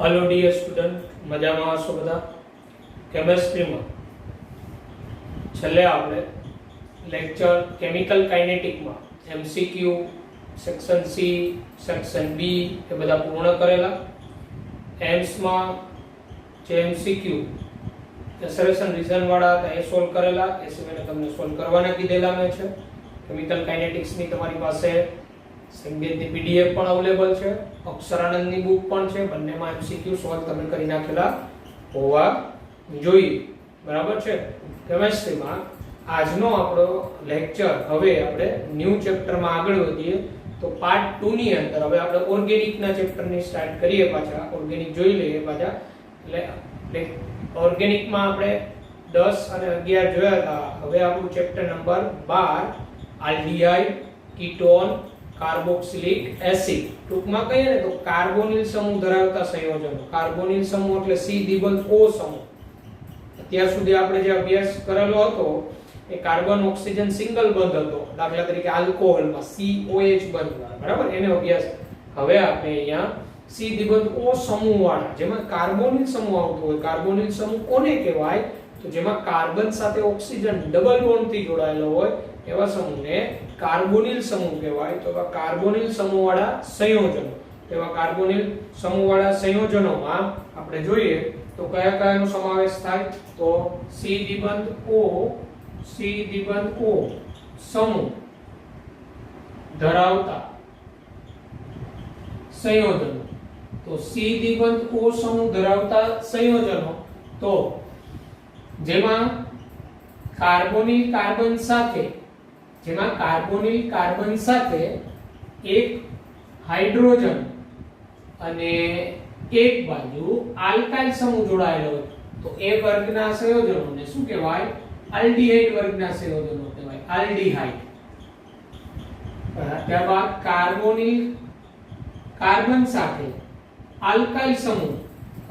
Hello dear student, मजाમાં હશો બધા? કેમેસ્ટ્રીમાં છેલ્લે આપણે લેક્ચર કેમિકલ કાઇનેટિકમાં MCQ section C section B એ બધા પૂર્ણ કરેલા. એમ્સમાં જે એમસીક્યુ એસરેશન રીઝન વાળા હતા એ સોલ્વ કરેલા. એ સિવાય તમને સોલ્વ કરવાના કીધેલા મેં છે. કેમિકલ કાઇનેટિક્સની તમારી પાસે સંગીતની પીડીએફ પણ અવેલેબલ છે, અક્ષરાનંદની બુક પણ છે. બંનેમાં એમસીક્યુ સોલ્વ તમે કરી નાખેલા હોવા જોઈએ. બરાબર છે? કેમેસ્ટ્રીમાં આજનો આપણો લેક્ચર, હવે આપણે ન્યૂ ચેપ્ટરમાં આગળ વધીએ તો પાર્ટ 2 ની અંદર હવે આપણે ઓર્ગેનિકના ચેપ્ટરની સ્ટાર્ટ કરીએ. પાછા ઓર્ગેનિક જોઈ લઈએ પાછા. એટલે ઓર્ગેનિકમાં આપણે 10 અને 11 જોયા હતા. હવે આપણું chapter number 12 aldehyde, ketone, carboxylic acid. ટૂંકમાં કહીએ ને તો કાર્બોનિલ સમૂહ ધરાવતા સંયોજનો. કાર્બોનિલ સમૂહ એટલે C-O સમૂહ. અત્યાર સુધી આપણે જે અભ્યાસ કરેલો હતો એ કાર્બન ઓક્સિજન સિંગલ બંધ હતો. દાખલા તરીકે આલ્કોહોલમાં COH બંધ, બરાબર, એનો અભ્યાસ. હવે આપણે અહીંયા C-O સમૂહ વાળા, જેમાં કાર્બોનિલ સમૂહ આવતો હોય. કાર્બોનિલ સમૂહ કોને કહેવાય? તો જેમાં કાર્બન સાથે ઓક્સિજન ડબલ બોન્ડ થી જોડાયેલો હોય એવા સમૂહને કાર્બોનિલ સમૂહ કહેવાય. તો આ કાર્બોનિલ સમૂહવાળા સંયોજનો, તેવા કાર્બોનિલ સમૂહવાળા સંયોજનોમાં આપણે જોઈએ તો કયા કયાનો સમાવેશ થાય? તો C-O સમૂહ ધરાવતા સંયોજનો. તો C-O સમૂહ ધરાવતા સંયોજનો તો જેમાં કાર્બોનિલ કાર્બન સાથે એક હાઇડ્રોજન અને એક બાજુ આલ્કાઇલ સમૂહ જોડાયેલો હોય તો એ વર્ગના સંયોજનોને શું કહેવાય? આલ્ડીહાઇડ વર્ગના સંયોજનો કહેવાય. આલ્ડીહાઇડ. ત્યારબાદ કાર્બન સાથે આલ્કાઇલ સમૂહ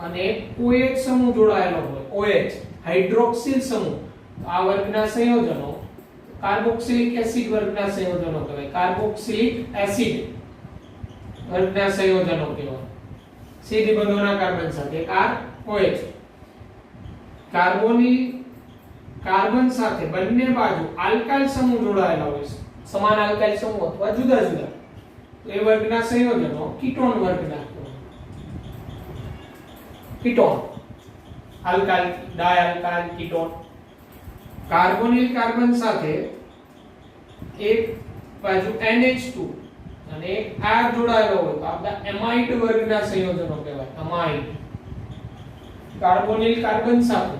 અને OH સમૂહ જોડાયેલો હોય, OH હાઇડ્રોક્સિલ સમૂહ, તો આ વર્ગના સંયોજનો કાર્બોક્સિલિક એસિડ વર્ગના સંયોજનો કહેવાય. કાર્બોક્સિલિક એસિડ વર્ગના સંયોજનો કહેવાય. સીધી બંધોના કાર્બન સાથે OH. કાર્બન સાથે બંને બાજુ આલ્કાઇલ સમૂહ જોડાયેલા હોય છે, સમાન આલ્કાઇલ સમૂહ અથવા જુદા જુદા, તો એ વર્ગના સંયોજનો કીટોન વર્ગના કહેવાય. Ketone, alkyl, dialkyl ketone. Carbonyl carbon સાથે એક બાજુ NH2 અને એક R જોડાયેલો હોય તો આ બધા એમાઇડ વર્ગના સંયોજનો કહેવાય. એમાઇડ. કાર્બોનિલ કાર્બન સાથે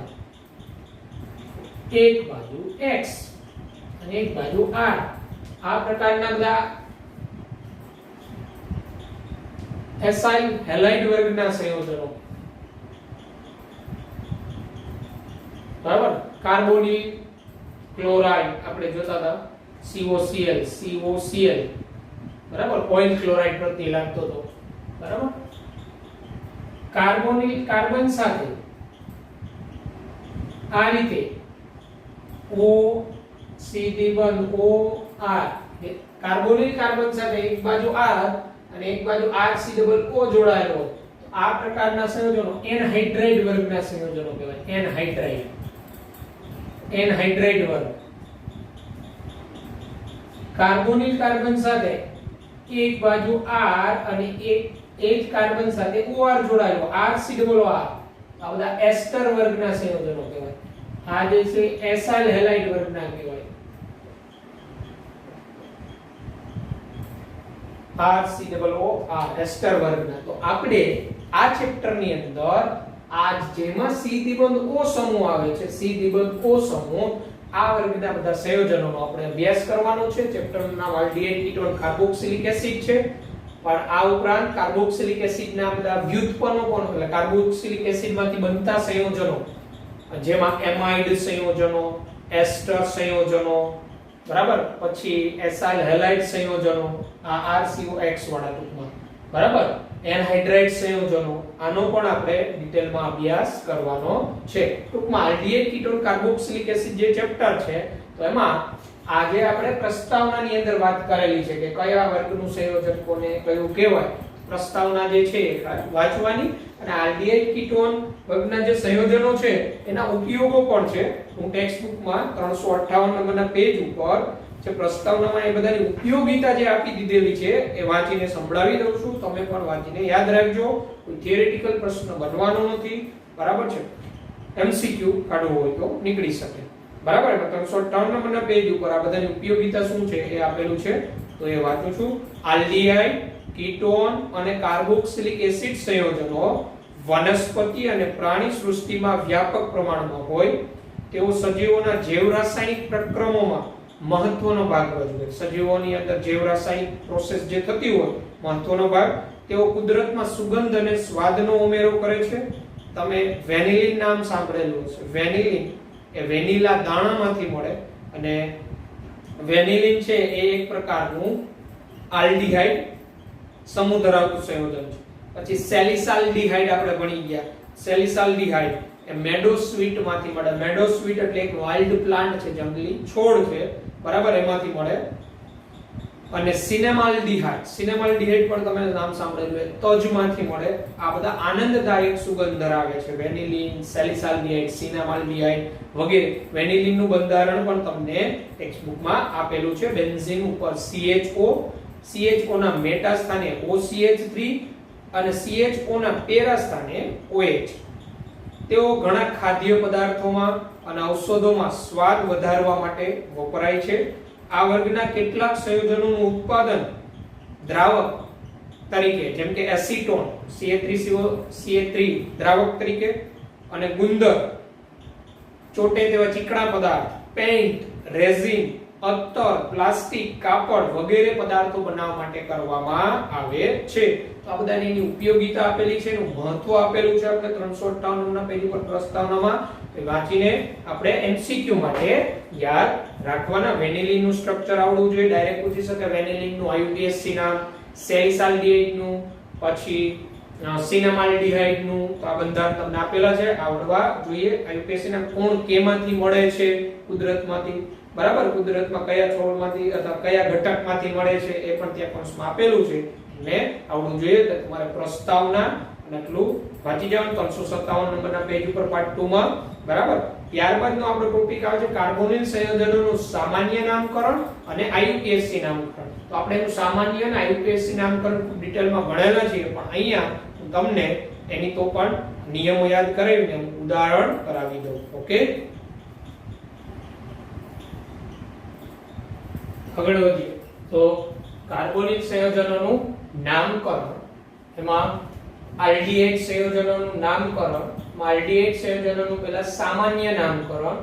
એક બાજુ X અને એક બાજુ R, આ પ્રકારના બધા એસાઇલ હેલાઇડ વર્ગના સંયોજનો. બરાબર. કાર્બોનિલ ક્લોરાઇડ આપણે જોતા હતા, COCl, બરાબર, ઓઇલ ક્લોરાઇડ પ્રત્યે લાગતો હતો. બરાબર. કાર્બોનિલ કાર્બન સાથે આ રીતે O સીધી બંધ OR. કાર્બોનિલ કાર્બન સાથે એક બાજુ R અને એક બાજુ RCO જોડાયેલો હોય તો આ પ્રકારના સંયોજનો એનહાઇડ્રાઇડ વર્ગના સંયોજનો કહેવાય. એનહાઇડ્રાઇડ વર્ગ. કાર્બોનિલ કાર્બન સાથે એક બાજુ R અને એક જ કાર્બન સાથે OR જોડાયેલો RCOR, આ બધા એસ્ટર વર્ગના સંયોજનો કહેવાય. આ જે છે એસાઇલ હેલાઇડ વર્ગના કહેવાય. RCOR એસ્ટર વર્ગના. તો આપણે આ ચેપ્ટરની અંદર આ જેમાં C-O સમૂહ આવે છે, C-O સમૂહ, આ વર્ગના બધા સંયોજનોનો આપણે અભ્યાસ કરવાનો છે. ચેપ્ટરનું નામ આલ્ડીહાઇડ, કીટોન, કાર્બોક્સિલિક એસિડ છે. પણ આ ઉપરાંત કાર્બોક્સિલિક એસિડના બધા વ્યુત્પન્નો પણ, એટલે કાર્બોક્સિલિક એસિડમાંથી બનતા સંયોજનો, જેમાં એમાઇડ સંયોજનો, એસ્ટર સંયોજનો, બરાબર, પછી એસાઇલ હેલાઇડ સંયોજનો, આ RCOX વાળા ટૂંકમાં, બરાબર, એનહાઇડ્રાઇડ સંયોજનો, આનો પણ આપણે ડિટેલમાં અભ્યાસ કરવાનો છે. ટૂંકમાં આલ્ડીહાઇડ, કીટોન, કાર્બોક્સિલિક એસિડ જે ચેપ્ટર છે તો એમાં આજે આપણે પ્રસ્તાવનાની અંદર વાત કરેલી છે કે કયા વર્ગનું સંયોજન કોને કયું કહેવાય. પ્રસ્તાવના જે છે એ વાંચવાની અને આલ્ડીહાઇડ કીટોન વર્ગના જે સંયોજનો છે એના ઉપયોગો પણ છે. હું ટેક્સ્ટ બુકમાં 358 નંબરના પેજ ઉપર જે પ્રસ્તાવનામાં એ બધાની ઉપયોગિતા જે આપી દીધેલી છે એ વાંચીને સંભળાવી દઉં છું. તમે પણ વાંચીને યાદ રાખજો. કોઈ થિયરેટિકલ પ્રશ્ન બનવાનો નથી, બરાબર છે. એમસીક્યુ કાઢવો હોય તો નીકળી શકે, બરાબર. 358 નંબરના પેજ ઉપર આ બધાની ઉપયોગિતા શું છે એ આપેલું છે, તો એ વાંચું છું. આલ્ડીહાઇડ, કીટોન અને કાર્બોક્સિલિક એસિડ સંયોજનો વનસ્પતિ અને પ્રાણી સૃષ્ટિમાં વ્યાપક પ્રમાણમાં હોય તેઓ સજીવોના જૈવ રાસાયણિક પ્રક્રમોમાં મહત્વનો ભાગ ભજવે. સજીવોની અંદર જૈવ રાસાયણિક પ્રોસેસ જે થતી હોય મહત્વનો ભાગ. તેઓ કુદરતમાં સુગંધ અને સ્વાદનો ઉમેરો કરે છે. તમે વેનિલિન નામ સાંભળેલું હશે. વેનિલિન એ વેનીલા દાણામાંથી મળે અને વેનિલિન છે એ એક પ્રકારનું આલ્ડીહાઇડ સમૂહ ધરાવતું સંયોજન છે. પછી સેલિસાલ્ડીહાઇડ આપણે ભણી ગયા. સેલિસાલ્ડીહાઇડ એ મેડોસ્વીટ માંથી મળે. મેડોસ્વીટ એટલે એક વાઇલ્ડ પ્લાન્ટ છે, જંગલી છોડ છે, બરાબર, એમાંથી મળે. અને સિનેમાલ્ડીહાઇડ, સિનેમાલ્ડીહાઇડ પણ તમે નામ સાંભળેલું છે, તજમાંથી મળે. આ બધા આનંદદાયક સુગંધ ધરાવે છે. વેનિલિન, સેલિસાલ્ડીહાઇડ, સિનેમાલ્ડીહાઇડ વગેરે. વેનિલિનનું બંધારણ પણ તમને ટેક્સ્ટ બુકમાં આપેલું છે. બેન્ઝીન ઉપર CHO, CHO ના મેટા સ્થાને OCH3 અને CHO ના પેરા સ્થાને OH. તેઓ ઘણા ખાદ્ય પદાર્થોમાં અને ઔષધોમાં સ્વાદ વધારવા માટે વપરાય છે. આ વર્ગના કેટલાક સંયોજનોનું ઉત્પાદન દ્રાવક તરીકે, જેમ કે એસીટોન CH3CH3 દ્રાવક તરીકે, અને ગુંદર, ચોટે તેવા ચીકણા પદાર્થ, પેઇન્ટ, રેઝિન, અત્તર, પ્લાસ્ટિક, કાપડ વગેરે પદાર્થો બનાવવા માટે કરવામાં આવે છે. તો આ બધાની એની ઉપયોગિતા આપેલી છે, એનું મહત્વ આપેલું છે આપણે 358 ના પેજ ઉપર પ્રસ્તાવનામાં. વાંચીને આપણે એમસીક્યુ માટે યાદ રાખવાના. વેનિલિન નું સ્ટ્રક્ચર આવડવું જોઈએ, ડાયરેક્ટ પૂછી શકે. વેનિલિન નું IUPAC નામ, સેલિસાલ્ડીહાઇડ નું, પછી સિનેમાલ્ડીહાઇડ નું, તો આ બંધારણ તમને આપેલા છે, આવડવા જોઈએ. IUPAC નામ કોણ કેમાંથી મળે છે? કુદરતમાંથી, બરાબર. કુદરતમાં કયા છોડમાંથી અથવા કયા ઘટકમાંથી મળે છે એ પણ ત્યાં કૌંસમાં આપેલું છે, ને આવડવું જોઈએ. તો તમારે પ્રસ્તાવના અને એટલું વાંચી જવાનું. 357 નંબરના પેજ ઉપર પાર્ટ 2 માં, બરાબર. ત્યારબાદનો આપણો ટોપિક આવે છે કાર્બોનિલ સંયોજનોનું સામાન્ય નામકરણ અને IUPAC નામકરણ. તો આપણે એનું સામાન્ય અને IUPAC નામકરણ ખૂબ ડિટેલમાં ભણેલા છીએ, પણ અહીંયા હું તમને એની તો પણ નિયમો યાદ કરાવીને ઉદાહરણ કરાવી દઉં. ઓકે, આગળ વધીએ. તો કાર્બોનિલ સંયોજનોનું નામકરણ, એમાં આલ્ડીહાઇડ સંયોજનોનું નામકરણ, આલ્ડીહાઇડ સંયોજનોનું પહેલા સામાન્ય નામકરણ,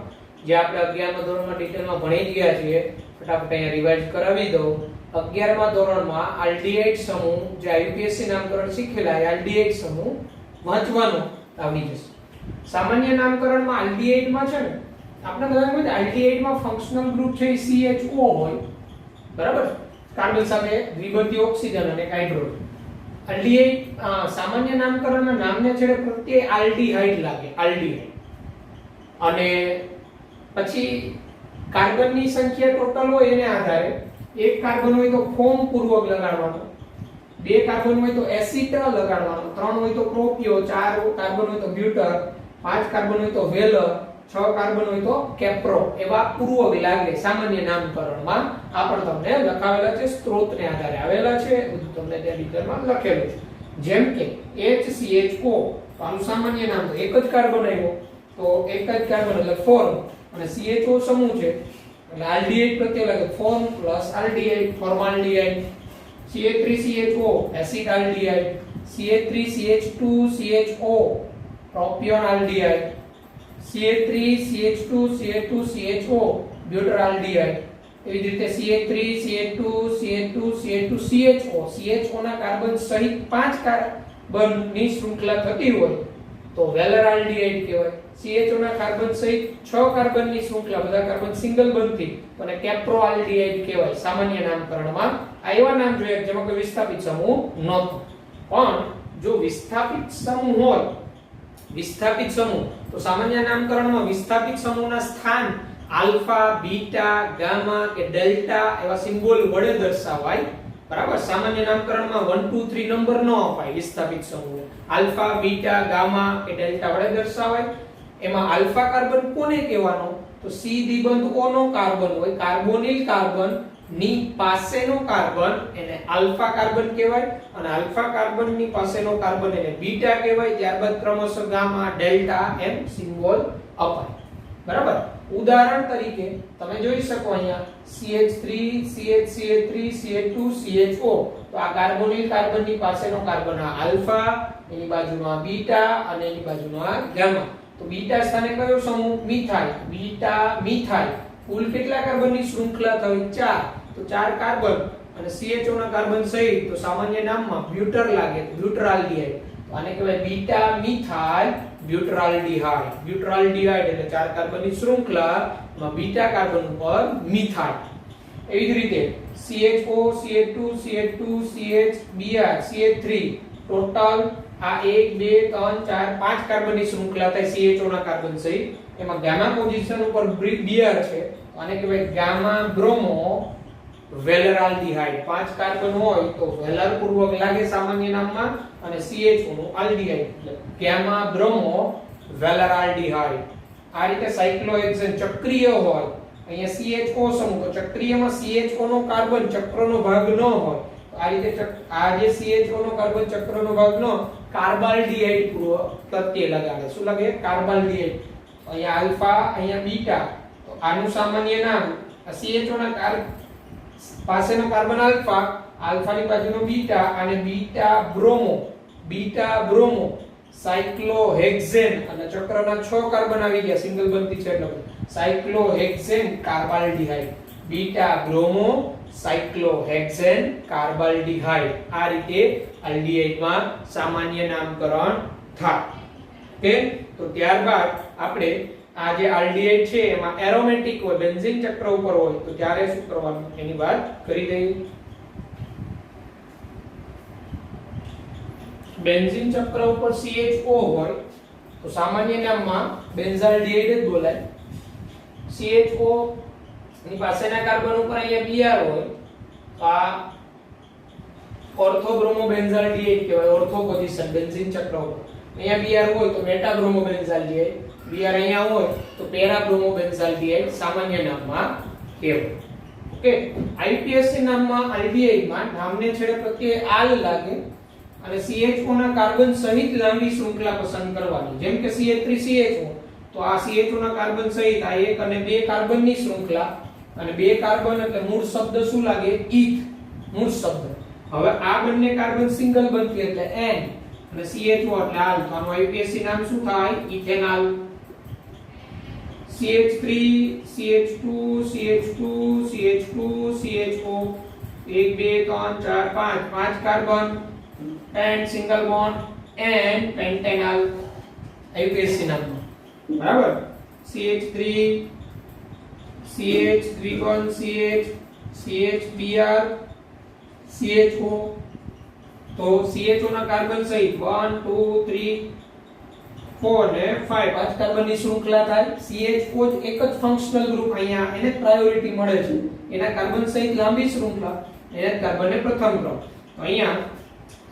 જે આપણે 11મા ધોરણમાં ડિટેલમાં ભણી ગયા છીએ. ફટાફટ અહીંયા રિવાઇઝ કરાવી દઉં. 11મા ધોરણમાં આલ્ડીહાઇડ સમૂહ, જે IUPAC નામકરણ શીખેલા, આલ્ડીહાઇડ સમૂહ વાંચવાનો આવડી જશે. સામાન્ય નામકરણમાં આલ્ડીહાઇડમાં છે ને, આપણે બધાને ખબર છે આલ્ડીહાઇડમાં ફંક્શનલ ગ્રુપ છે એ CHO હોય, બરાબર. કાર્બન સાથે દ્વિબંધી ઓક્સિજન અને હાઇડ્રોજન. આલ્ડીહાઇડ સામાન્ય નામકરણના નામને છેડે પ્રત્યય આલ્ડીહાઇડ લાગે, આલ્ડીહાઇડ. અને પછી કાર્બનની સંખ્યા ટોટલ હોય એને આધારે એક કાર્બન હોય તો ફોર્મ પૂર્વક લગાડવાનો, બે કાર્બન હોય તો એસિટર લગાડવાનો, ત્રણ હોય તો પ્રોપિયો, ચાર કાર્બન હોય તો બ્યુટર, પાંચ કાર્બન હોય તો વેલર, 6 કાર્બન હોય તો કેપ્રો. એવા પૂર્વ લાગે સામાન્ય નામકરણમાં. આ પણ તમને લખાવેલા છે, સ્ત્રોતને આધારે આવેલા છે, બધું તમને ત્યાં ડિટેલમાં લખેલું છે. જેમ કે HCHO, તો આનું સામાન્ય નામ તો એક જ કાર્બન આવ્યો, તો એક જ કાર્બન એટલે ફોર્મ, અને CHO સમૂહ છે એટલે આલ્ડીહાઇડ પ્રત્યય લાગે, form plus aldehyde, formaldehyde. CH3CHO acetaldehyde, CH3CH2CHO propionaldehyde, CH3CH2CH2CHO butyraldehyde. એવી જ રીતે CH3CH2CH2CH2CHO, CHO ના કાર્બન સહિત 5 કાર્બનની શૃંખલા થતી હોય તો વેલરઆલ્ડીહાઇડ કહેવાય. CHO ના કાર્બન સહિત 6 કાર્બનની શૃંખલા, બધા કાર્બન સિંગલ બંધથી, અને કેપ્રોઆલ્ડીહાઇડ કહેવાય સામાન્ય નામકરણમાં. આ એવા નામ જોઈએ જેમાં કોઈ વિસ્થાપિત સમૂહ નહોતો. પણ જો વિસ્થાપિત સમૂહ હોય, વિસ્થાપિત સમૂહ, તો સામાન્ય નામકરણમાં વિસ્થાપિત સમૂહના સ્થાન આલ્ફા, બીટા, ગામા કે ડેલ્ટા એવા સિમ્બોલ વડે દર્શાવાય બરાબર. સામાન્ય નામકરણમાં 1 2 3 નંબર ન અપાય વિસ્થાપિત સમૂહને. આલ્ફા, બીટા, ગામા કે ડેલ્ટા વડે દર્શાવાય. એમાં આલ્ફા કાર્બન કોને કહેવાનો? તો C દ્વિબંધ O નો કાર્બન હોય, કાર્બોનિલ કાર્બન ની પાસેનો કાર્બન એને આલ્ફા કાર્બન કહેવાય, અને આલ્ફા કાર્બન ની પાસેનો કાર્બન એને બીટા કહેવાય. ત્યારબાદ ક્રમશઃ ગામા, ડેલ્ટા એમ સિમ્બોલ અપાય. બરાબર. ઉદાહરણ તરીકે તમે જોઈ શકો અહીંયા CH3 CH3 CH2 CHO. તો આ કાર્બોનિલ કાર્બન ની પાસેનો કાર્બન આ આલ્ફા, એની બાજુનો આ બીટા અને એની બાજુનો આ ગામા. તો બીટા સ્થાને કયો સમૂહ? મિથાઇલ. Beta methyl. કુલ કેટલા કાર્બનની શૃંખલા થઈ? 4. તો 4 કાર્બન અને CHO ના કાર્બન સહિત તો સામાન્ય નામમાં બ્યુટર લાગે, બ્યુટરાલ્ડિહાઇડ. તો આને કહેવાય બીટા મિથાઇલ બ્યુટરાલ્ડિહાઇડ. બ્યુટરાલ્ડિહાઇડ એટલે 4 કાર્બનની શૃંખલામાં બીટા કાર્બન ઉપર મિથાઇલ. એવી જ રીતે CHO CH2 CH2 CH Br CH3 total આ 1 2 3 4 5 કાર્બનની શૃંખલા થાય CHO ના કાર્બન સહિત. એમાં ગામા પોઝિશન ઉપર Br છે, આને કહેવાય ગામા બ્રોમો વેલરાલ્ડિહાઇડ. 5 કાર્બન હોય તો વેલર પૂર્વક લાગે સામાન્ય નામમાં, અને CHO નું આલ્ડિહાઇડ એટલે ગામા બ્રોમો વેલરાલ્ડિહાઇડ. આ રીતે સાયક્લોહેક્સેન ચક્રીય હોય, અહીંયા CHO સમૂહ, તો ચક્રીયમાં CHO નો કાર્બન ચક્રનો ભાગ ન હોય. આ રીતે આ જે CHO નો કાર્બન ચક્રનો ભાગ ન, કાર્બાલ્ડિહાઇડ પૂર્વક પ્રત્યય લગાડે. શું લાગે? કાર્બાલ્ડિહાઇડ. અહીંયા આલ્ફા, અહીંયા બીટા. તો આનું સામાન્ય નામ CHO ના પાસેનો કાર્બન આલ્ફા, આલ્ફાની બાજુનો બીટા અને બીટા બ્રોમો સાયક્લોહેક્સેન. અને ચક્રના 6 કાર્બન આવી ગયા, સિંગલ બનતી છે એટલે સાયક્લોહેક્સેન કાર્બાલ્ડિહાઇડ. Beta bromo સાયક્લોહેક્સેન કાર્બાલ્ડિહાઇડ. આ રીતે આલ્ડિહાઇડમાં સામાન્ય નામકરણ થાય. ઓકે. તો ત્યારબાદ આપણે આ જે આલ્ડિહાઇડ છે એમાં એરોમેટિક હોય, બેન્ઝીન ચક્ર ઉપર હોય, તો ત્યારે શું કરવાનું એની વાત કરી દઈએ. બેન્ઝીન ચક્ર ઉપર CHO હોય તો સામાન્ય નામમાં બેન્ઝાલ્ડિહાઇડ જ બોલાય. CHO ની પાસેના કાર્બન ઉપર અહીંયા Br હોય તો આ ઓર્થોબ્રોમો બેન્ઝાલ્ડિહાઇડ કહેવાય. ઓર્થો પોઝિશન બેન્ઝીન ચક્ર ઉપર અહીંયા Br હોય તો મેટાબ્રોમો બેન્ઝાલ્ડિહાઇડ. Br અહીંયા હોય તો પેરાબ્રોમો બેન્ઝાલ્ડિહાઇડ સામાન્ય નામમાં કહેવાય. ઓકે. IUPAC નામમાં આલ્ડિહાઇડમાં નામને છેડે પ્રત્યય આલ લાગે અને CHO ના કાર્બન સહિત લાંબી શૃંખલા પસંદ કરવાની. જેમ કે CH3CHO, તો આ CHO ના કાર્બન સહિત આ 1 અને 2 કાર્બનની શૃંખલા, અને 2 કાર્બન એટલે મૂળ શબ્દ શું લાગે? ઈથ, મૂળ શબ્દ. હવે આ બંને કાર્બન સિંગલ બનતી એટલે N અને CHO એટલે આલ. તો આનું IUPAC નામ શું થાય? Ethanol. CH3 CH2 CH2 CH2 CHO 1 2 3 4 5 5 carbon and single bond and pentanol. IUPAC નામમાં. બરાબર. CH3 CH ત્રિકોણ CH CHBr CHO. તો CHO ના કાર્બન સહિત 1 2 3 4 ને 5 5 કાર્બનની શૃંખલા થાય. CHO જ એક જ ફંક્શનલ ગ્રુપ, અહીંયા એને પ્રાયોરિટી મળે છે. એના કાર્બન સહિત લાંબી શૃંખલા, એને કાર્બનને પ્રથમ ક્રમ. તો અહીંયા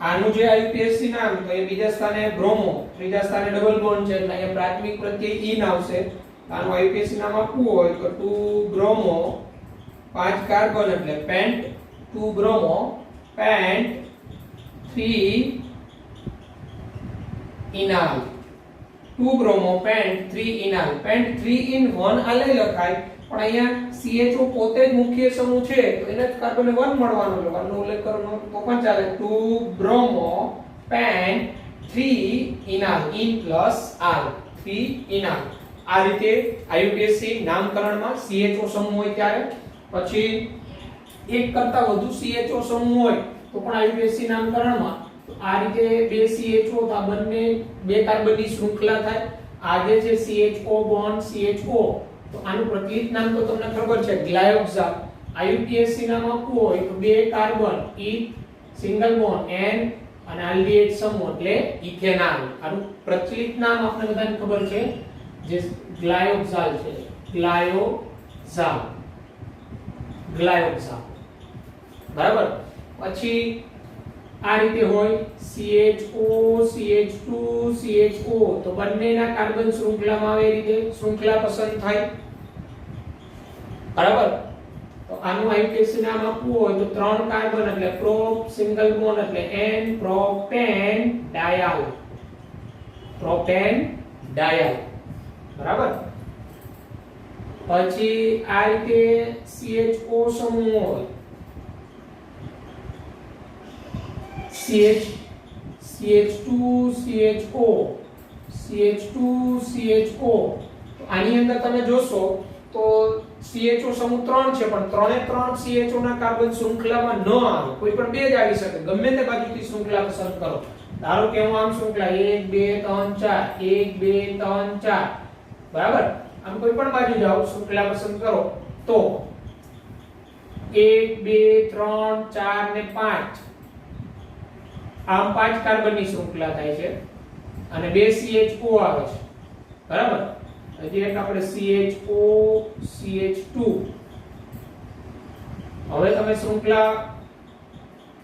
આનું જે IUPAC નામ, તો એ બીજા સ્થાને બ્રોમો, ત્રીજા સ્થાને ડબલ બોન્ડ છે એટલે અહીંયા પ્રાથમિક પ્રત્યય ઈન આવશે. આનું IUPAC નામ આપવું હોય તો 2 બ્રોમો 5 કાર્બન એટલે pent 2 bromo pent 3 enal. 2 bromo pent 3 enal. Pent 3 in 1 આલે લખાય, પણ અહીંયા CHO પોતે જ મુખ્ય સમૂહ છે તો એને જ કાર્બન 1 મળવાનો છે. 1 નો ઉલ્લેખ કરવાનો તો પણ ચાલે. 2 બ્રોમો પેન્ટ 3 ઇનાલ. ઇન પ્લસ આલ 3 ઇનાલ. આ રીતે IUPAC નામકરણમાં CHO સમૂહ હોય ત્યારે. પછી એક કરતા વધુ CHO સમૂહ હોય તો પણ IUPAC નામકરણમાં આ રીતે 2 CHO તો આ બંને 2 કાર્બનની શૃંખલા થાય. આ જે છે CHO બોન્ડ CHO, તો આનું પ્રચલિત નામ તો તમને ખબર છે, ગ્લાયોક્સાલ. IUPAC નામ આપવું હોય તો 2 કાર્બન ઈ સિંગલ બોન્ડ N અને આલ્ડિહાઇડ સમૂહ એટલે ઇથેનોલ. આનું પ્રચલિત નામ આપણે બધાને ખબર છે જે ગ્લાયોક્સાલ છે. ગ્લાયોક્સાલ. બરાબર. પછી આ રીતે હોય CHO CH2 CHO, તો બંનેના કાર્બન શૃંખલામાં આવે એ રીતે શૃંખલા પસંદ થાય, બરાબર. તો આનું IUPAC નામ આપવું હોય તો 3 કાર્બન એટલે પ્રોપ, સિંગલ બોન્ડ એટલે N પ્રોપેન ડાયાલ, પ્રોપેન ડાયાલ, બરાબર. પછી આ રીતે CHO સમૂહ હોય CH2CHO. આની અંદર તમે જોશો તો CHO સમૂહ 3 છે, પણ 3 CHO ના કાર્બન શૃંખલામાં ન આવે, કોઈ પણ બે જ આવી શકે, ગમે તે બાજુથી શૃંખલા પસંદ કરો. ધારો કે હું આમ શૃંખલા 1 2 3 4 1 2 3 4, બરાબર. આમ કોઈ પણ બાજુ જાઓ, શૃંખલા પસંદ કરો તો 1 2 3 4 ને 5, આમ 5 કાર્બનની શૃંખલા થાય છે અને 2 CHO આવે છે, બરાબર. હજી એક આપણે CHO CH2. હવે તમે શૃંખલા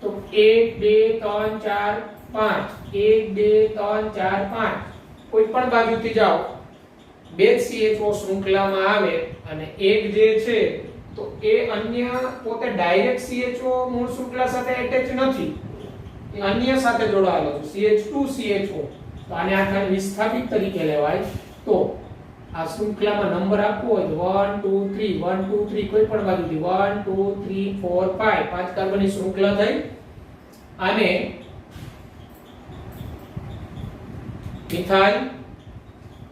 તો 1 2 3 4 5 1 2 3 4 5, કોઈ પણ બાજુથી જાઓ, 2 CHO શૃંખલામાં આવે અને એક જે છે તો એ અન્ય પોતે ડાયરેક્ટ CHO મૂળ શૃંખલા સાથે એટેચ નથી, એ અન્ય સાથે જોડાયેલો છે CH2 CHO. તો આને આખા વિસ્થાપિત તરીકે લેવાય. તો આ શૃંખલામાં નંબર આપવો હોય તો 1 2 3 1 2 3, કોઈ પણ બાજુથી 1 2 3 4 5, 5 કાર્બનની શૃંખલા થઈ. અને મિથાઇલ,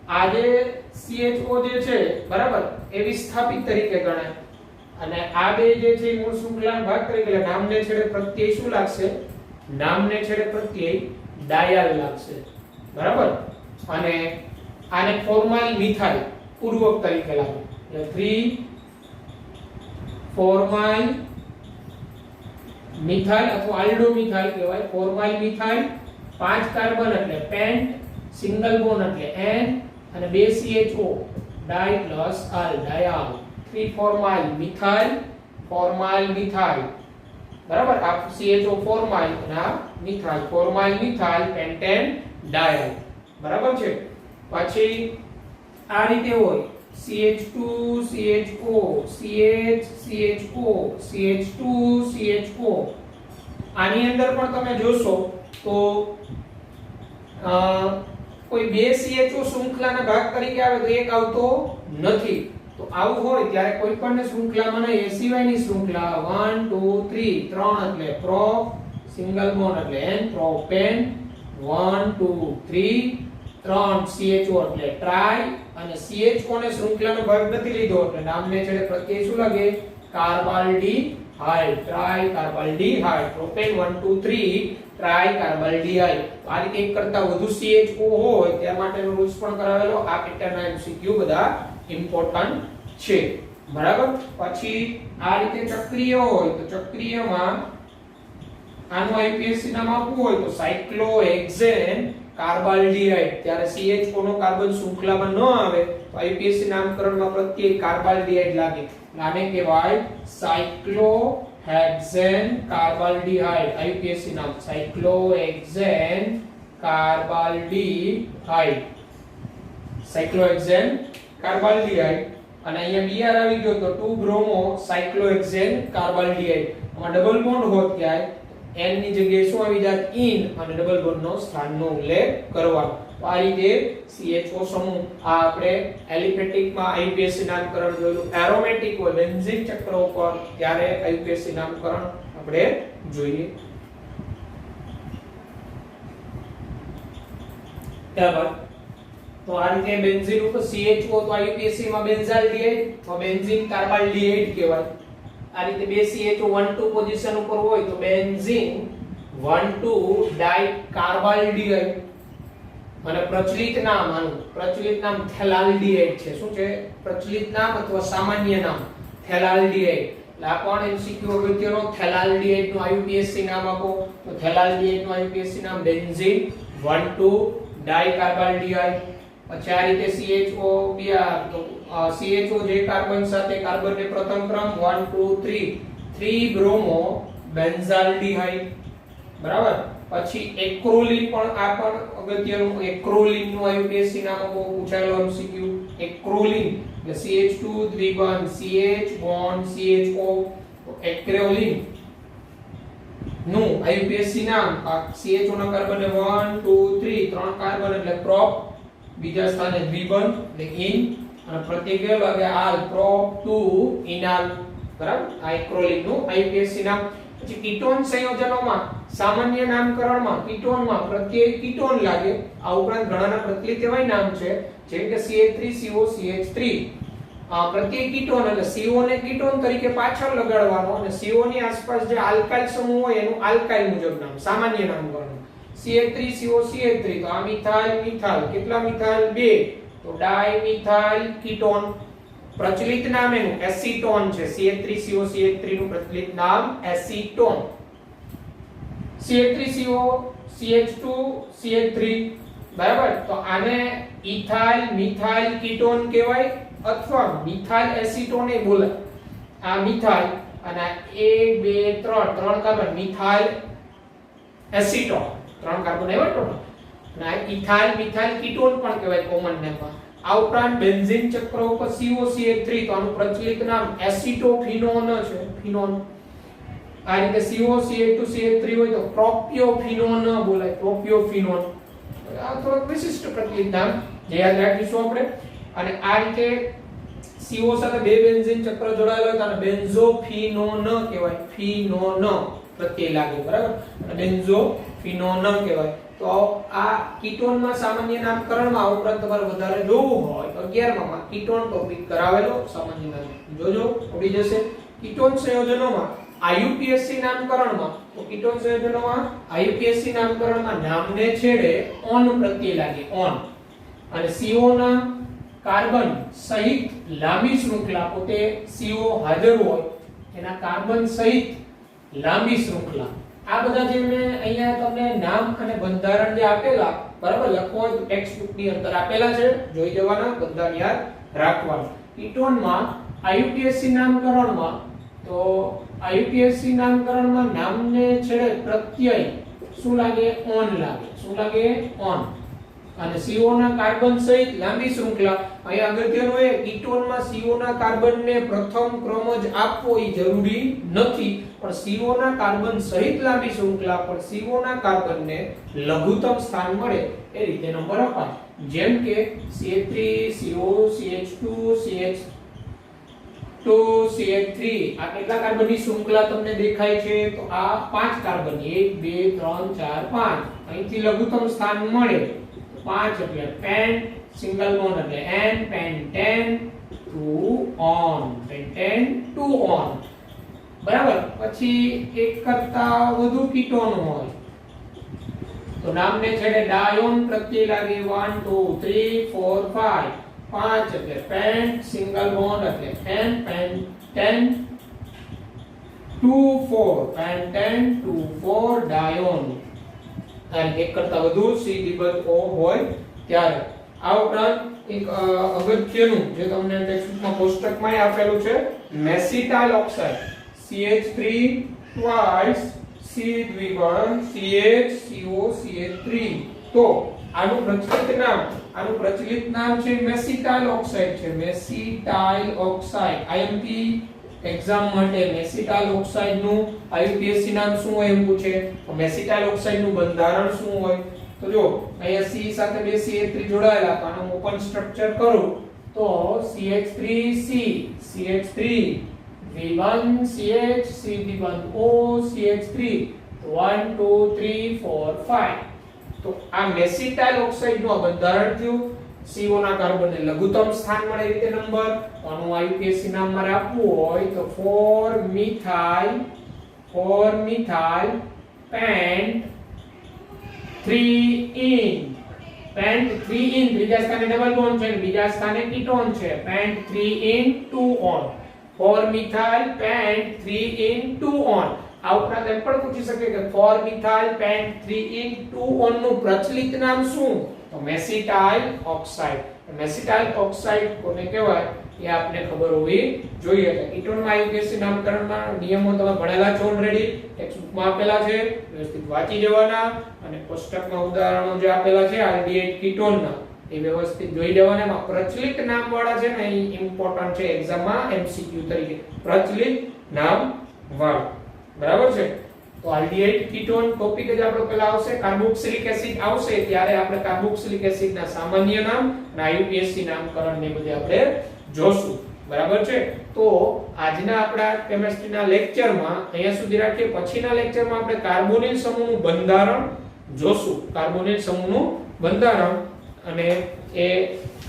આ જે CHO જે છે, બરાબર, એ વિસ્થાપિત તરીકે ગણાય અને આ બે જે છે મૂળ શૃંખલાનો ભાગ તરીકે, નામને છેડે પ્રત્યય શું લાગશે? નામને છેડે પ્રત્યય ડાયાલ લાગશે, બરાબર. અને આને ફોર્માઇલ મિથાઇલ પૂર્વક તરીકે લાગે, એટલે 3 ફોર્માઇલ મિથાઇલ અથવા આલ્ડો મિથાઇલ કહેવાય. ફોર્માઇલ મિથાઇલ, 5 કાર્બન એટલે પેન્ટ, સિંગલ બોન્ડ એટલે N અને 2 CHO ડાઈ પ્લસ આલ, ડાયાલ. 3 ફોર્માઇલ મિથાઇલ, ફોર્માઇલ મિથાઇલ, બરાબર. આ CHO ફોર્માઇલ અને આ મિથાઇલ, ફોર્માઇલ મિથાઇલ પેન્ટેન ડાયાલ, બરાબર છે. પછી આ રીતે હોય CH2 CHO CH CHO CH2 CHO. આની અંદર પણ તમે જોશો તો કોઈ 2 CHO શૃંખલાના ભાગ તરીકે આવે તો એક આવતો નથી. તો આવું હોય ત્યારે કોઈ પણ શૃંખલામાં નહીં, એ સિવાયની શૃંખલા 1 2 3 3 એટલે પ્રોપ, સિંગલ બોન્ડ એટલે N પ્રોપેન, 1 2 3 3 CHO એટલે ટ્રાય, અને CHO ને શૃંખલાનો ભાગ નથી લીધો એટલે નામને છેડે પ્રત્યય શું લાગે? Carbaldehyde, tri carbaldehyde. Propane 1 2 3 tri carbaldehyde. આ રીતે એક કરતા વધુ CHO હોય ત્યાં માટેનો રૂલ્સ પણ કરાવેલો. આ પેટર્નના MCQ બધા ઇમ્પોર્ટન્ટ છે, બરાબર. પછી આ રીતે ચક્રીય હોય તો ચક્રીયમાં આનું IUPAC નામ આપવું હોય તો સાયક્લોહેક્સેન કાર્બાલ્ડીહાઇડ. ત્યારે CHO નો કાર્બન શૃંખલામાં ન આવે તો IUPAC નામકરણમાં પ્રત્યય કાર્બાલ્ડીહાઇડ લાગે. આને કહેવાય સાયક્લોહેક્સેન કાર્બાલ્ડીહાઇડ. IUPAC નામ સાયક્લોહેક્સેન કાર્બાલ્ડીહાઇડ, સાયક્લોહેક્સેન કાર્બાલ્ડીહાઇડ. અને અહીંયા BR આવી ગયો તો 2 બ્રોમો સાયક્લોહેક્સેન કાર્બાલ્ડીહાઇડ. આમાં ડબલ બોન્ડ હોત ક્યાંય N ની જગ્યાએ શું આવી જાત? ઇન, અને ડબલ બોન્ડ નો સ્થાનનો ઉલ્લેખ કરવાનો. તો આ રીતે CHO સમૂહ, આ આપણે એલિફેટિક માં IUPAC નામકરણ જોયું. એરોમેટિક હોય બેન્ઝીન ચક્ર ઉપર ત્યારે IUPAC નામકરણ આપણે જોઈએ. ત્યારબાદ તો આ રીતે બેન્ઝીન ઉપર CHO તો IUPAC માં બેન્ઝાલ્ડીહાઇડ, તો બેન્ઝીન કાર્બાલ્ડીહાઇડ કહેવાય. આ રીતે 2 CHO 1 2 પોઝિશન ઉપર હોય તો બેન્ઝીન 1 2 ડાઈ કાર્બાલ્ડીહાઇડ. અને પ્રચલિત નામ, આનું પ્રચલિત નામ થેલાલ્ડીહાઇડ છે. શું છે પ્રચલિત નામ અથવા સામાન્ય નામ? થેલાલ્ડીહાઇડ. એટલે આ પણ MCQ અગત્યનો, થેલાલ્ડીહાઇડ નું IUPAC નામ આપો તો થેલાલ્ડીહાઇડ નું IUPAC નામ બેન્ઝીન 1 2 ડાઈ કાર્બાલ્ડીહાઇડ. પછી આ રીતે CHO BR તો CHO જે કાર્બન સાથે કાર્બનને પ્રથમ ક્રમ 1 2 3 3 બ્રોમો બેન્ઝાલ્ડિહાઇડ, બરાબર. પછી એક્રોલિન પણ આ પણ અગત્યનું, એક્રોલિન નું આયુપીએસસી નામ બહુ પૂછાયેલો એમસીક્યુ. એક્રોલિન એટલે CH2 દ્વિબંધ CH બોન્ડ CHO, તો એક્રોલિન નું આયુપીએસસી નામ. આ CHO ના કાર્બન 1 2 3 ત્રણ કાર્બન એટલે પ્રોપ, બીજા સ્થાને દ્વિબંધ એટલે ઇન, અને પ્રત્યેક લાગે આલ, પ્રોપ 2 ઇનાલ, બરાબર. આ એક્રોલિન નું આયુપીએસસી નામ. પછી કીટોન સંયોજનોમાં સામાન્ય નામકરણમાં કીટોનમાં પ્રત્યેક કીટોન લાગે. આ ઉપરાંત ઘણાના પ્રચલિત એવા નામ છે જેમ કે CH3CO CH3. પ્રત્યેક કીટોન એટલે CO ને કીટોન તરીકે પાછળ લગાડવાનો અને CO ની આસપાસ જે આલ્કાઇલ સમૂહ હોય એનું આલ્કાઇલ મુજબ નામ, સામાન્ય નામકરણ. CH3CO CH3 તો આ મિથાઇલ મિથાઇલ, કેટલા મિથાઇલ? 2, તો ડાઇમિથાઇલ કીટોન. પ્રચલિત નામ એનું એસીટોન છે. CH3CO CH3 નું પ્રચલિત નામ એસીટોન. CH3CO CH2 CH3, બરાબર. તો આને ઇથાઇલ મિથાઇલ કીટોન કહેવાય અથવા મિથાઇલ એસીટોન એ બોલાય. આ મિથાઇલ અને 1 2 3 ત્રણ કાર્બન મિથાઇલ એસીટોન, ત્રણ કાર્બન આવ્યા ટોટલ. અને ઇથાઇલ મિથાઇલ કીટોન પણ કહેવાય કોમન નેમમાં. આ ઉપરાંત બેન્ઝીન ચક્ર ઉપર COCH3 તો આનું પ્રચલિત નામ એસિટોફિનોન છે, ફિનોન. આ રીતે COCH2CH3 હોય તો પ્રોપિયોફિનોન બોલાય, પ્રોપિયોફિનોન. આ થોડું વિશિષ્ટ પ્રચલિત નામ જે યાદ રાખીશું આપણે. અને આ રીતે CO સાથે બે બેન્ઝીન ચક્ર જોડાયેલો હોય તો આને બેન્ઝોફિનોન કહેવાય, ફિનોન પ્રત્યય લાગે, બરાબર. અને બેન્ઝોફિનોન કહેવાય. તો આ કીટોનમાં સામાન્ય નામકરણમાં ઉપરાંત તમારે વધારે જોવું હોય તો 11 માં કીટોન ટોપિક કરાવેલો, સામાન્ય નામ જોજો, ઉડી જશે. કીટોન સંયોજનોમાં આયુપીએસસી નામકરણમાં, તો કીટોન સંયોજનોમાં આયુપીએસસી નામકરણમાં નામને છેડે ઓન પ્રત્યય લાગે, ઓન. અને CO ના કાર્બન સહિત લાંબી શૃંખલા, પોતે CO હાજર હોય એના કાર્બન સહિત લાંબી શૃંખલા. આ બધા જે મેં અહીંયા તમને નામ અને બંધારણ જે આપેલા, બરાબર, લખો હોય તો ટેક્સ્ટ બુક ની અંદર આપેલા છે, જોઈ જવાના, બંધારણ યાદ રાખવાનું. કીટોનમાં આયુપીએસસી નામકરણમાં, તો આયુપીએસસી નામકરણમાં નામને છેડે પ્રત્યય શું લાગે? ઓન લાગે. શું લાગે? ઓન. અને CO ના કાર્બન સહિત લાંબી શૃંખલા. અહીં અગત્યનું એ કીટોનમાં CO ના કાર્બનને પ્રથમ ક્રમ જ આપવો એ જરૂરી નથી, પણ CO ના કાર્બન સહિત લાંબી શૃંખલા પર CO ના કાર્બનને લઘુત્તમ સ્થાન મળે એ રીતે નંબર અપાય. જેમ કે CH3 CO CH2 CH2 CH3 આ કેટલા કાર્બનની શૃંખલા તમને દેખાય છે? તો આ 5 કાર્બન, 1 2 3 4 5. અહીંથી લઘુત્તમ સ્થાન મળે 5 એટલે પેન્ટ, સિંગલ બોન્ડ એટલે N, pentane 2 on, pentane 2 on, બરાબર. પછી એક કરતા વધુ કીટોન હોય તો નામને છેડે ડાયોન પ્રત્યય લાગે 1 2 3 4 5. 5 એટલે પેન્ટ, સિંગલ બોન્ડ એટલે N, પેન્ટેન 2 4, પેન્ટેન 2 4 ડાયોન. અને એક કરતા વધુ C દ્વિબંધ O હોય ત્યારે. આ ઉપરાંત એક અગત્યનું જે તમને ટેક્સ્ટબુકમાં કોષ્ટકમાં આપેલું છે, mesityl oxide CH3 twice C દ્વિબંધ CH CO CH3. તો આનું પ્રચલિત નામ છે મેસિટાઇલ ઓક્સાઇડ છે, મેસિટાઇલ ઓક્સાઇડ. IMP એક્ઝામ માટે મેસિટાઇલ ઓક્સાઇડ નું આયુપીએસસી નામ શું હોય એમ પૂછે. તો મેસિટાઇલ ઓક્સાઇડ નું બંધારણ શું હોય? તો જો અહીંયા C સાથે બે CH3 જોડાયેલા, તો આનું ઓપન સ્ટ્રક્ચર કરું તો CH3C CH3 દ્વિબંધ CH C દ્વિબંધ O CH3 1 2 3 4 5. તો આ મેસિટાઇલ ઓક્સાઇડ નું બંધારણ થયું. CO ના કાર્બનને લઘુત્તમ સ્થાન મળે રીતે નંબર. આનું આયુપીએસસી નામ મારે આપવું હોય તો 4 methyl pant 3 in, pant 3 in, ત્રીજા સ્થાને ડબલ બોન્ડ છે, બીજા સ્થાને કીટોન છે, pant 3 in 2 on, 4 methyl pant 3 in 2 on. આ ઉપરાંત એમ પણ પૂછી શકે કે 4 મિથાઇલ પેન્ટ 3 ઇન 2 on નું પ્રચલિત નામ શું? તો મેસિટાઇલ ઓક્સાઇડ. મેસિટાઇલ ઓક્સાઇડ કોને કહેવાય એ આપને ખબર હોવી જોઈએ. એટલે કીટોનમાં આઈયુપીએસસી નામકરણના નિયમો તમે ભણેલા છો ઓલરેડી, ટેક્સ્ટબુકમાં આપેલા છે, વ્યવસ્થિત વાંચી જવાના અને કોષ્ટકમાં ઉદાહરણો જે આપેલા છે આલ્ડીહાઇડ કીટોનના એ વ્યવસ્થિત જોઈ લેવાના. એમાં પ્રચલિત નામવાળા છે ને એ ઇમ્પોર્ટન્ટ છે એક્ઝામમાં એમસીક્યુ તરીકે, પ્રચલિત નામ વાળા. બરાબર છે. તો આલ્ડીહાઇડ કીટોન ટોપિક જ આપણો પહેલા આવશે, કાર્બોક્સિલિક એસિડ આવશે ત્યારે આપણે કાર્બોક્સિલિક એસિડના સામાન્ય નામ અને આઈયુપીએસસી નામકરણ ને બધે આપણે જોશું. બરાબર છે. તો આજના આપણા કેમિસ્ટ્રીના લેક્ચરમાં અહીંયા સુધી રાખીએ. પછીના લેક્ચરમાં આપણે કાર્બોનિલ સમૂહનું બંધારણ જોશું. કાર્બોનિલ સમૂહનું બંધારણ અને એ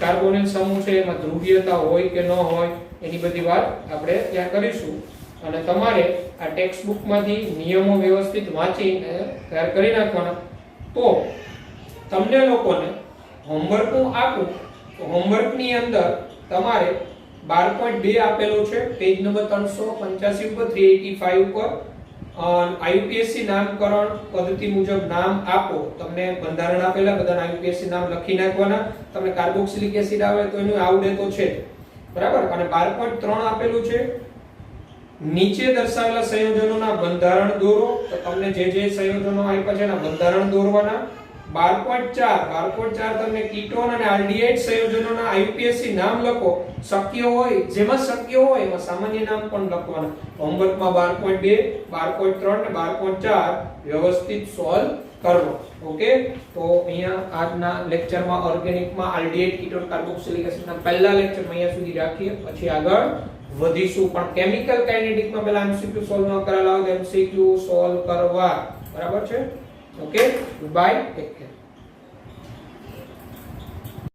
કાર્બોનિલ સમૂહ છે એમાં ધ્રુવીયતા હોય કે ન હોય એની બધી વાત આપણે ત્યાં કરીશું. અને તમારે આ ટેક્સ્ટ બુકમાંથી નિયમો વ્યવસ્થિત વાંચીને તૈયાર કરી નાખવાના. તો તમને લોકોને હોમવર્ક હું આપું તો હોમવર્કની અંદર તમારે 12.2 આપેલું છે પેજ નંબર 385 ઉપર 385 ઉપર આઈયુપીએસસી નામકરણ પદ્ધતિ મુજબ નામ આપો. તમને બંધારણ આપેલા બધા આઈયુપીએસસી નામ લખી નાખવાના. તમને કાર્બોક્સિલિક એસિડ આવે તો એનું આવડે તો છે. બરાબર. અને 12.3 આપેલું છે નીચે દર્શાવેલા સંયોજનોના બંધારણ દોરો. તો તમને જે જે સંયોજનો આપ્યા છે એના બંધારણ દોરવાના. 12.4 તમને કીટોન અને આલ્ડીહાઇડ સંયોજનોના આઈયુપીએસસી નામ લખો. શક્ય હોય જેમાં શક્ય હોય એમાં સામાન્ય નામ પણ લખવાના. હોમવર્કમાં 12.2, 12.3 અને 12.4 વ્યવસ્થિત સોલ્વ કરવો. ઓકે. તો અહીંયા આજના લેક્ચરમાં ઓર્ગેનિકમાં આલ્ડીહાઇડ કીટોન કાર્બોક્સિલિક એસિડના પહેલા લેક્ચરમાં અહીંયા સુધી રાખીએ. પછી આગળ વધીશું. પણ કેમિકલ કાઇનેટિકમાં પહેલા એમસીક્યુ સોલ્વ ન કરેલા હોય તો એમસીક્યુ સોલ્વ કરવા. બરાબર છે. Okay. Good bye. Take care.